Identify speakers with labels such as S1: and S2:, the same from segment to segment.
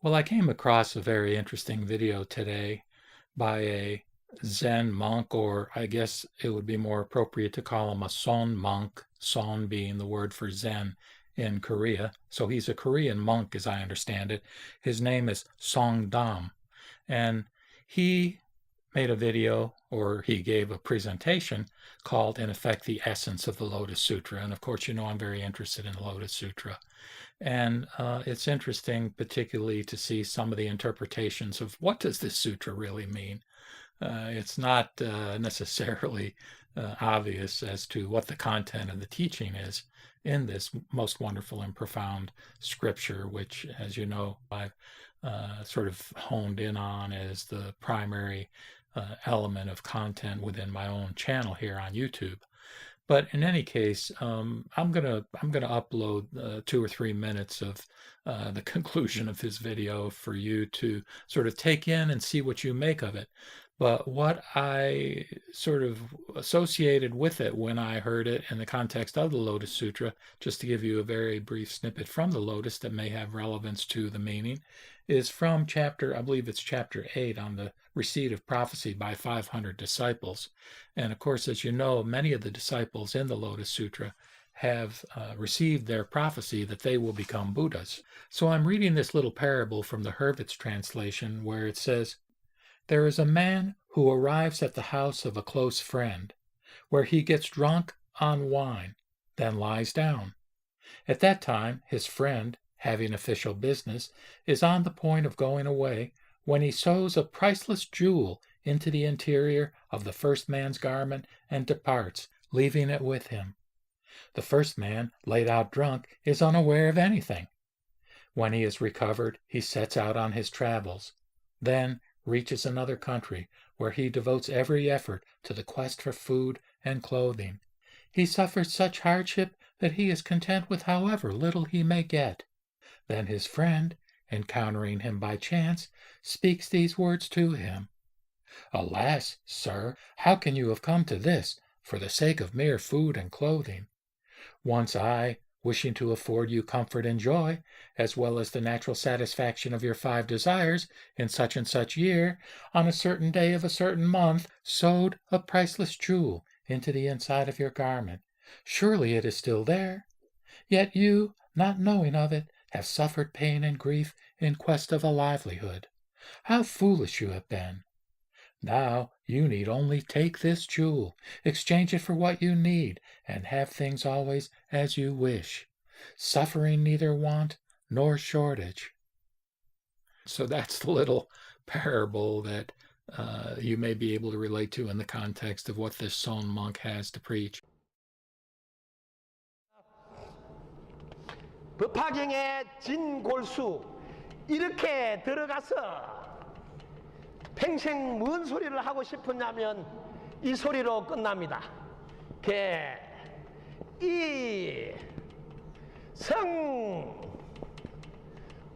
S1: Well, I came across a very interesting video today by a Zen monk, or I guess it would be more appropriate to call him a Son monk, Son being the word for Zen in Korea. So he's a Korean monk, as I understand it. His name is Songdam, and he made a video, or he gave a presentation called, in effect, The Essence of the Lotus Sutra. And of course, you know I'm very interested in the Lotus Sutra. And it's interesting, particularly, to see some of the interpretations of what does this sutra really mean. It's not necessarily obvious as to what the content of the teaching is in this most wonderful and profound scripture, which, as you know, I've sort of honed in on as the primary element of content within my own channel here on YouTube. But in any case, I'm gonna upload 2 or 3 minutes of the conclusion of his video for you to sort of take in and see what you make of it. But what I sort of associated with it when I heard it in the context of the Lotus Sutra, just to give you a very brief snippet from the Lotus that may have relevance to the meaning, is from chapter, I believe it's chapter 8, on the receipt of prophecy by 500 disciples. And of course, as you know, many of the disciples in the Lotus Sutra have received their prophecy that they will become Buddhas. So I'm reading this little parable from the Hurwitz translation where it says, "There is a man who arrives at the house of a close friend, where he gets drunk on wine, then lies down. At that time, his friend, having official business, is on the point of going away, when he sews a priceless jewel into the interior of the first man's garment and departs, leaving it with him. The first man, laid out drunk, is unaware of anything. When he is recovered, he sets out on his travels, then reaches another country, where he devotes every effort to the quest for food and clothing. He suffers such hardship that he is content with however little he may get. Then his friend, encountering him by chance, speaks these words to him: 'Alas, sir, how can you have come to this, for the sake of mere food and clothing? Once I, wishing to afford you comfort and joy, as well as the natural satisfaction of your 5 desires, in such and such year, on a certain day of a certain month, sewed a priceless jewel into the inside of your garment. Surely it is still there. Yet you, not knowing of it, have suffered pain and grief in quest of a livelihood. How foolish you have been! Now you need only take this jewel, exchange it for what you need, and have things always as you wish, suffering neither want nor shortage.'" So that's the little parable that you may be able to relate to in the context of what this Son monk has to preach.
S2: 법화경의 진골수 이렇게 들어가서 평생 뭔 소리를 하고 싶었냐면 이 소리로 끝납니다. 이 성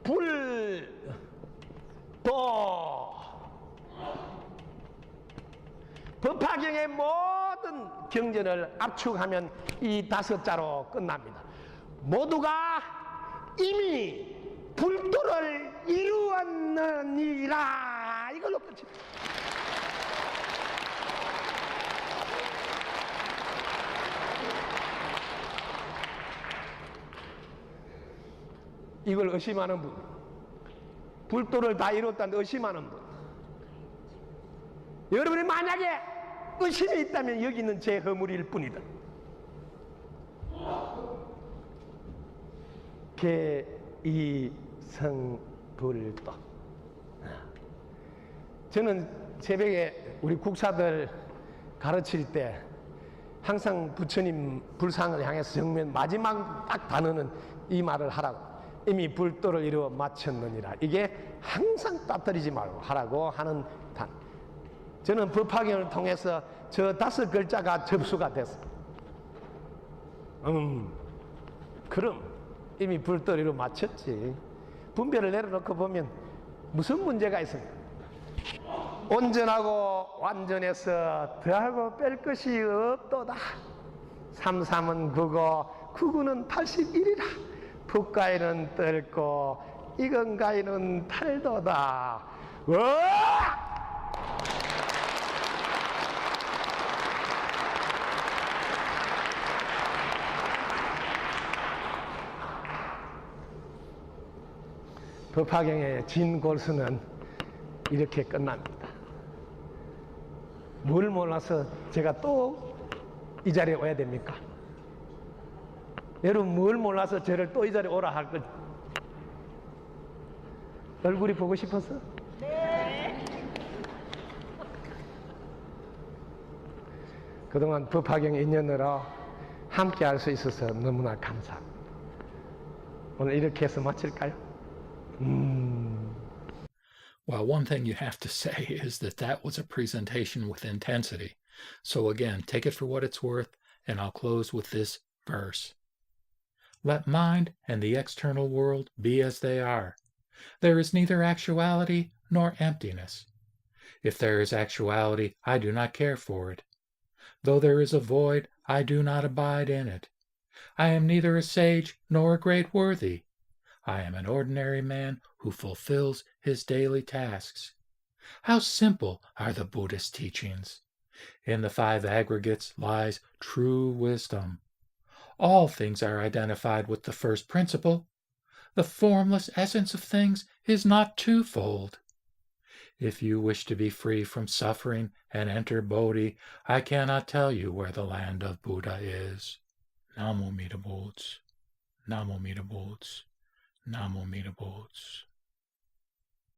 S2: 불 도 법화경의 모든 경전을 압축하면 이 5자로 끝납니다. 모두가 이미 불도를 이루었느니라. 이걸로 끝입니다. 이걸 의심하는 분, 불도를 다 이뤘다는데 의심하는 분, 여러분이 만약에 의심이 있다면 여기 있는 제 허물일 뿐이다. 개이성불도. 저는 새벽에 우리 국사들 가르칠 때 항상 부처님 불상을 향해서 정면 마지막 딱 단어는 이 말을 하라고. 이미 불도를 이루어 마쳤느니라. 이게 항상 빠뜨리지 말고 하라고 하는 단. 저는 법화경을 통해서 저 5글자가 접수가 됐어. 그럼 이미 불도를 이루어 마쳤지. 분별을 내려놓고 보면 무슨 문제가 있습니까? 온전하고 완전해서 더하고 뺄 것이 없도다. 삼삼은 9고 9구는 81이라. 북가에는 뜰고 이건가이는 탈도다. 으아! 법화경의 진골수는 이렇게 끝납니다. 뭘 몰라서 제가 또 이 자리에 와야 됩니까? 여러분 뭘 몰라서 저를 또 이 자리에 오라 할 거? 얼굴이 보고 싶어서? 네. 그동안 법화경 인연으로 함께 할 수 있어서 너무나 감사합니다. 오늘 이렇게 해서 마칠까요?
S1: Well, one thing you have to say is that that was a presentation with intensity. So again, take it for what it's worth, and I'll close with this verse. Let mind and the external world be as they are. There is neither actuality nor emptiness. If there is actuality, I do not care for it. Though there is a void, I do not abide in it. I am neither a sage nor a great worthy. I am an ordinary man who fulfills his daily tasks. How simple are the Buddhist teachings! In the five aggregates lies true wisdom. All things are identified with the first principle. The formless essence of things is not twofold. If you wish to be free from suffering and enter Bodhi, I cannot tell you where the land of Buddha is. Namo Mita Butsu. Namo Mita Butsu. Namo Mita Butsu.